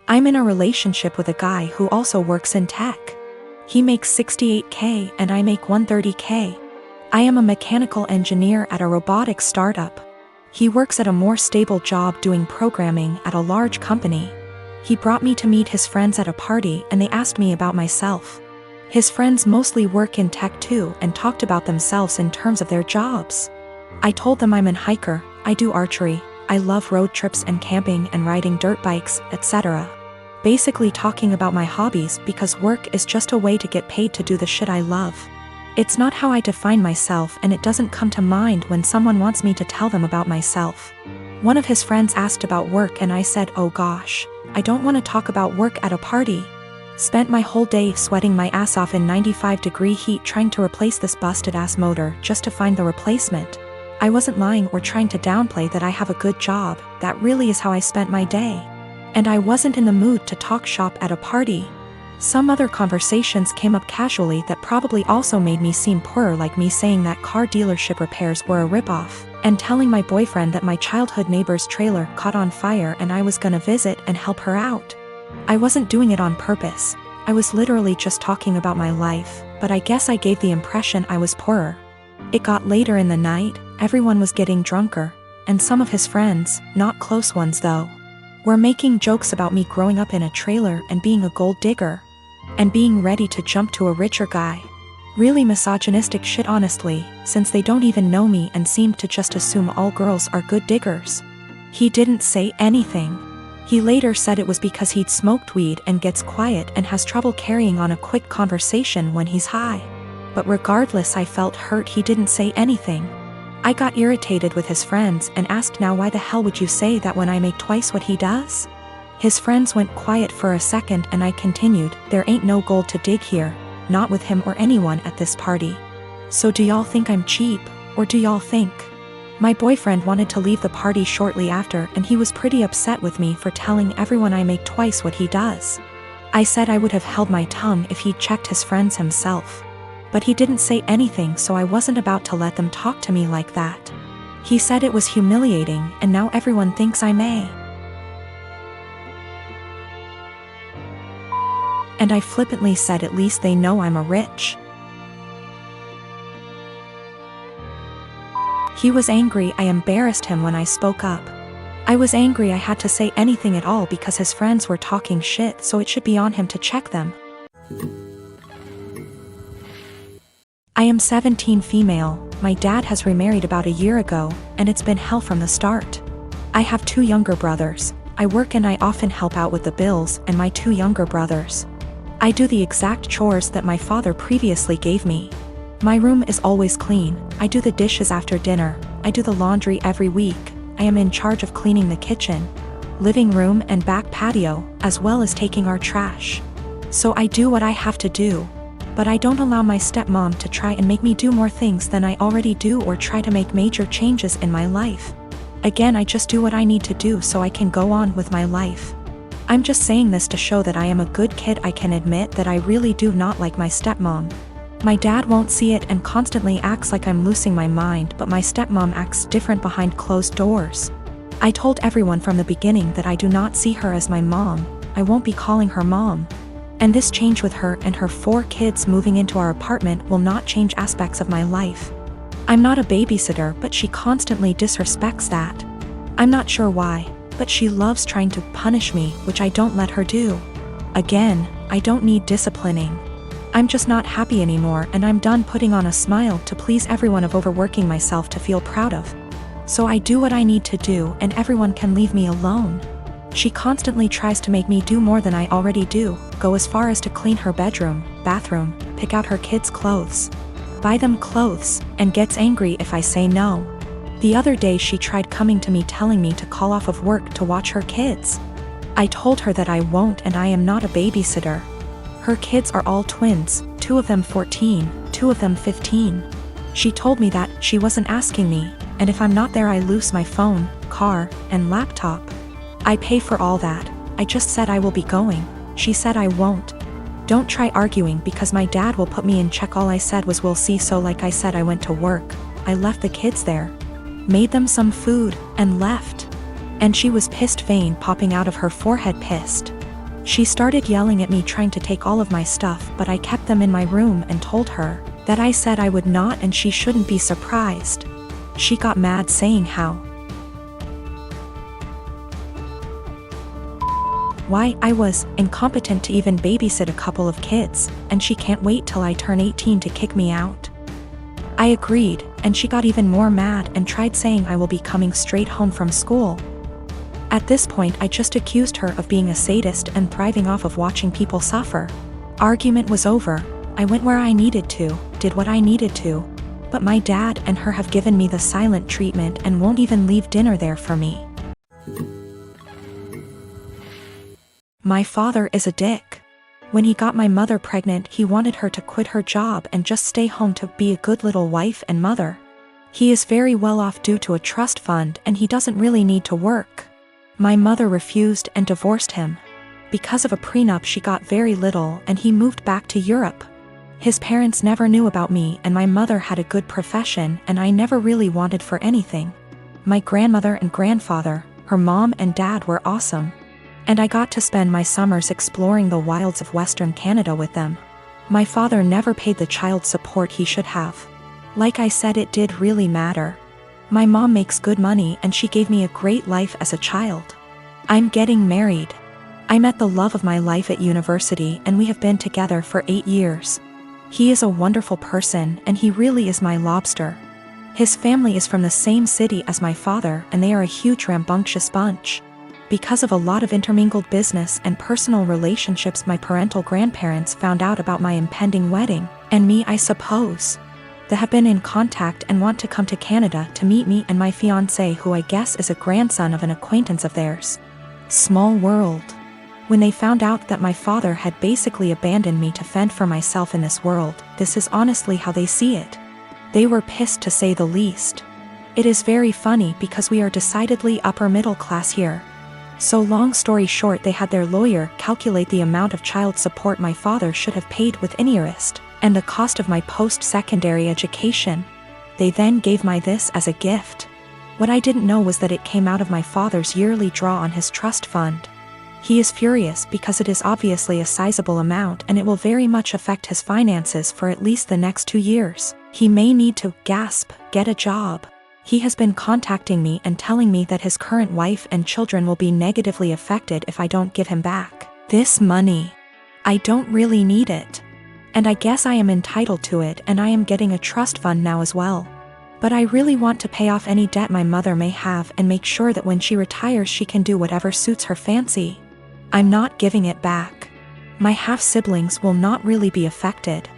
I'm in a relationship with a guy who also works in tech. He makes $68K and I make $130K. I am a mechanical engineer at a robotics startup. He works at a more stable job doing programming at a large company. He brought me to meet his friends at a party and they asked me about myself. His friends mostly work in tech too and talked about themselves in terms of their jobs. I told them I'm an hiker, I do archery, I love road trips and camping and riding dirt bikes, etc. Basically talking about my hobbies because work is just a way to get paid to do the shit I love. It's not how I define myself and it doesn't come to mind when someone wants me to tell them about myself. One of his friends asked about work and I said, oh gosh, I don't want to talk about work at a party. Spent my whole day sweating my ass off in 95-degree heat trying to replace this busted ass motor just to find the replacement. I wasn't lying or trying to downplay that I have a good job, that really is how I spent my day. And I wasn't in the mood to talk shop at a party. Some other conversations came up casually that probably also made me seem poorer, like me saying that car dealership repairs were a ripoff, and telling my boyfriend that my childhood neighbor's trailer caught on fire and I was gonna visit and help her out. I wasn't doing it on purpose, I was literally just talking about my life, but I guess I gave the impression I was poorer. It got later in the night, everyone was getting drunker, and some of his friends, not close ones though, were making jokes about me growing up in a trailer and being a gold digger, and being ready to jump to a richer guy. Really misogynistic shit honestly, since they don't even know me and seemed to just assume all girls are good diggers. He didn't say anything. He later said it was because he'd smoked weed and gets quiet and has trouble carrying on a quick conversation when he's high. But regardless, I felt hurt he didn't say anything. I got irritated with his friends and asked, now why the hell would you say that when I make twice what he does? His friends went quiet for a second and I continued, there ain't no gold to dig here, not with him or anyone at this party. So do y'all think I'm cheap, or do y'all think? My boyfriend wanted to leave the party shortly after and he was pretty upset with me for telling everyone I make twice what he does. I said I would have held my tongue if he'd checked his friends himself. But he didn't say anything, so I wasn't about to let them talk to me like that. He said it was humiliating and now everyone thinks I may. And I flippantly said at least they know I'm a rich. He was angry. I embarrassed him when I spoke up. I was angry I had to say anything at all because his friends were talking shit, so it should be on him to check them. I am 17, female, my dad has remarried about a year ago, and it's been hell from the start. I have 2 younger brothers. I work and I often help out with the bills and my 2 younger brothers. I do the exact chores that my father previously gave me. My room is always clean, I do the dishes after dinner, I do the laundry every week, I am in charge of cleaning the kitchen, living room and back patio, as well as taking our trash. So I do what I have to do. But I don't allow my stepmom to try and make me do more things than I already do or try to make major changes in my life. Again, I just do what I need to do so I can go on with my life. I'm just saying this to show that I am a good kid. I can admit that I really do not like my stepmom. My dad won't see it and constantly acts like I'm losing my mind, but my stepmom acts different behind closed doors. I told everyone from the beginning that I do not see her as my mom, I won't be calling her mom. And this change with her and her 4 kids moving into our apartment will not change aspects of my life. I'm not a babysitter, but she constantly disrespects that. I'm not sure why, but she loves trying to punish me, which I don't let her do. Again, I don't need disciplining. I'm just not happy anymore and I'm done putting on a smile to please everyone of overworking myself to feel proud of. So I do what I need to do and everyone can leave me alone. She constantly tries to make me do more than I already do, go as far as to clean her bedroom, bathroom, pick out her kids' clothes, buy them clothes, and gets angry if I say no. The other day she tried coming to me telling me to call off of work to watch her kids. I told her that I won't and I am not a babysitter. Her kids are all twins, 2 of them 14, 2 of them 15. She told me that she wasn't asking me, and if I'm not there I lose my phone, car, and laptop. I pay for all that. I just said I will be going. She said I won't. Don't try arguing because my dad will put me in check. All I said was we'll see. So like I said, I went to work. I left the kids there, made them some food, and left. And she was pissed, vein popping out of her forehead, pissed. She started yelling at me, trying to take all of my stuff, but I kept them in my room and told her that I said I would not and she shouldn't be surprised. She got mad, saying why I was incompetent to even babysit a couple of kids, and she can't wait till I turn 18 to kick me out. I agreed, and she got even more mad and tried saying I will be coming straight home from school. At this point, I just accused her of being a sadist and thriving off of watching people suffer. Argument was over. I went where I needed to, did what I needed to, but my dad and her have given me the silent treatment and won't even leave dinner there for me. My father is a dick. When he got my mother pregnant, he wanted her to quit her job and just stay home to be a good little wife and mother. He is very well off due to a trust fund and he doesn't really need to work. My mother refused and divorced him. Because of a prenup, she got very little and he moved back to Europe. His parents never knew about me and my mother had a good profession and I never really wanted for anything. My grandmother and grandfather, her mom and dad were awesome. And I got to spend my summers exploring the wilds of Western Canada with them. My father never paid the child support he should have. Like I said, it did really matter. My mom makes good money and she gave me a great life as a child. I'm getting married. I met the love of my life at university and we have been together for 8 years. He is a wonderful person and he really is my lobster. His family is from the same city as my father and they are a huge rambunctious bunch. Because of a lot of intermingled business and personal relationships, my parental grandparents found out about my impending wedding, and me, I suppose. They have been in contact and want to come to Canada to meet me and my fiancé, who I guess is a grandson of an acquaintance of theirs. Small world. When they found out that my father had basically abandoned me to fend for myself in this world, this is honestly how they see it. They were pissed, to say the least. It is very funny because we are decidedly upper middle class here. So long story short, they had their lawyer calculate the amount of child support my father should have paid with interest, and the cost of my post-secondary education. They then gave me this as a gift. What I didn't know was that it came out of my father's yearly draw on his trust fund. He is furious because it is obviously a sizable amount and it will very much affect his finances for at least the next 2 years. He may need to, get a job. He has been contacting me and telling me that his current wife and children will be negatively affected if I don't give him back this money. I don't really need it. And I guess I am entitled to it, and I am getting a trust fund now as well. But I really want to pay off any debt my mother may have and make sure that when she retires she can do whatever suits her fancy. I'm not giving it back. My half-siblings will not really be affected.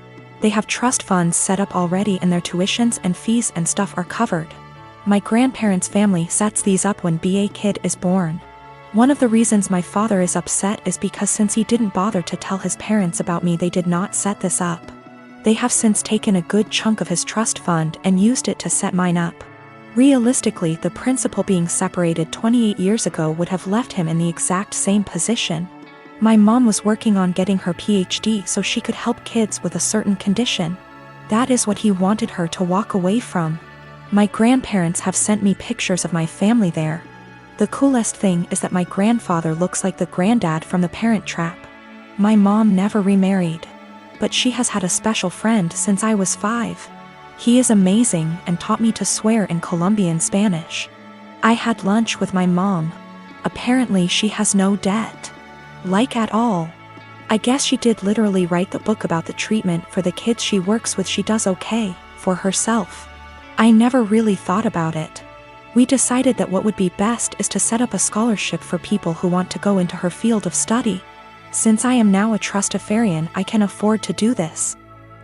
They have trust funds set up already and their tuitions and fees and stuff are covered. My grandparents' family sets these up when a kid is born. One of the reasons my father is upset is because since he didn't bother to tell his parents about me, they did not set this up. They have since taken a good chunk of his trust fund and used it to set mine up. Realistically, the principal being separated 28 years ago would have left him in the exact same position. My mom was working on getting her PhD so she could help kids with a certain condition. That is what he wanted her to walk away from. My grandparents have sent me pictures of my family there. The coolest thing is that my grandfather looks like the granddad from The Parent Trap. My mom never remarried, but she has had a special friend since I was 5. He is amazing and taught me to swear in Colombian Spanish. I had lunch with my mom. Apparently she has no debt. Like at all. I guess she did literally write the book about the treatment for the kids she works with. She does okay for herself. I never really thought about it. We decided that what would be best is to set up a scholarship for people who want to go into her field of study. Since I am now a trustafarian, I can afford to do this.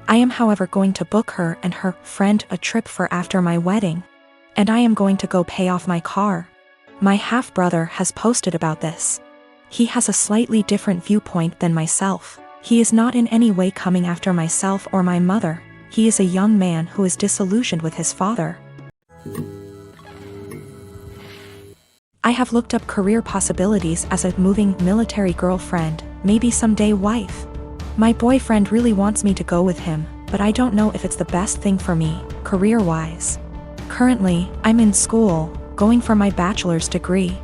I am, however, going to book her and her friend a trip for after my wedding. And I am going to go pay off my car. My half-brother has posted about this. He has a slightly different viewpoint than myself. He is not in any way coming after myself or my mother. He is a young man who is disillusioned with his father. I have looked up career possibilities as a moving military girlfriend, maybe someday wife. My boyfriend really wants me to go with him, but I don't know if it's the best thing for me, career-wise. Currently, I'm in school, going for my bachelor's degree.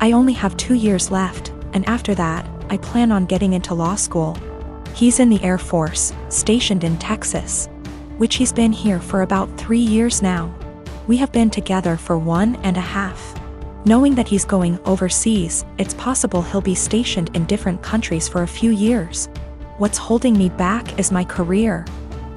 I only have 2 years left, and after that, I plan on getting into law school. He's in the Air Force, stationed in Texas, which he's been here for about 3 years now. We have been together for 1.5. Knowing that he's going overseas, it's possible he'll be stationed in different countries for a few years. What's holding me back is my career.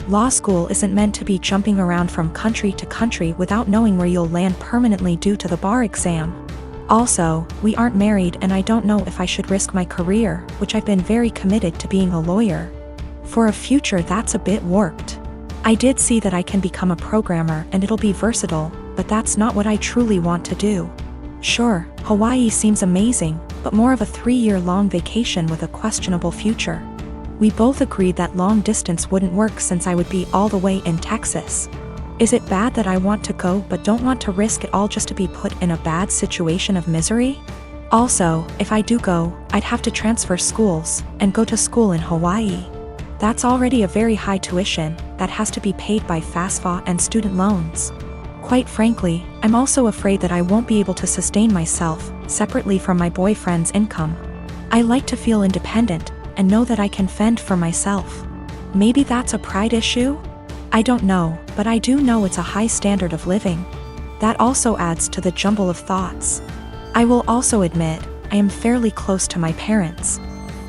Law school isn't meant to be jumping around from country to country without knowing where you'll land permanently due to the bar exam. Also, we aren't married and I don't know if I should risk my career, which I've been very committed to being a lawyer, for a future that's a bit warped. I did see that I can become a programmer and it'll be versatile, but that's not what I truly want to do. Sure, Hawaii seems amazing, but more of a 3-year-long vacation with a questionable future. We both agreed that long distance wouldn't work since I would be all the way in Texas. Is it bad that I want to go but don't want to risk it all just to be put in a bad situation of misery? Also, if I do go, I'd have to transfer schools and go to school in Hawaii. That's already a very high tuition that has to be paid by FAFSA and student loans. Quite frankly, I'm also afraid that I won't be able to sustain myself separately from my boyfriend's income. I like to feel independent and know that I can fend for myself. Maybe that's a pride issue? I don't know, but I do know it's a high standard of living. That also adds to the jumble of thoughts. I will also admit, I am fairly close to my parents.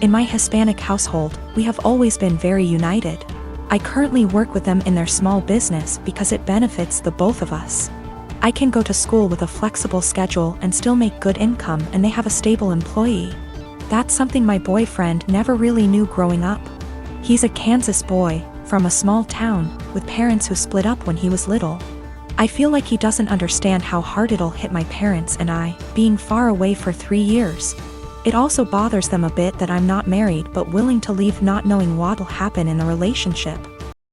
In my Hispanic household, we have always been very united. I currently work with them in their small business because it benefits the both of us. I can go to school with a flexible schedule and still make good income, and they have a stable employee. That's something my boyfriend never really knew growing up. He's a Kansas boy, from a small town, with parents who split up when he was little. I feel like he doesn't understand how hard it'll hit my parents and I, being far away for 3 years. It also bothers them a bit that I'm not married but willing to leave not knowing what'll happen in the relationship.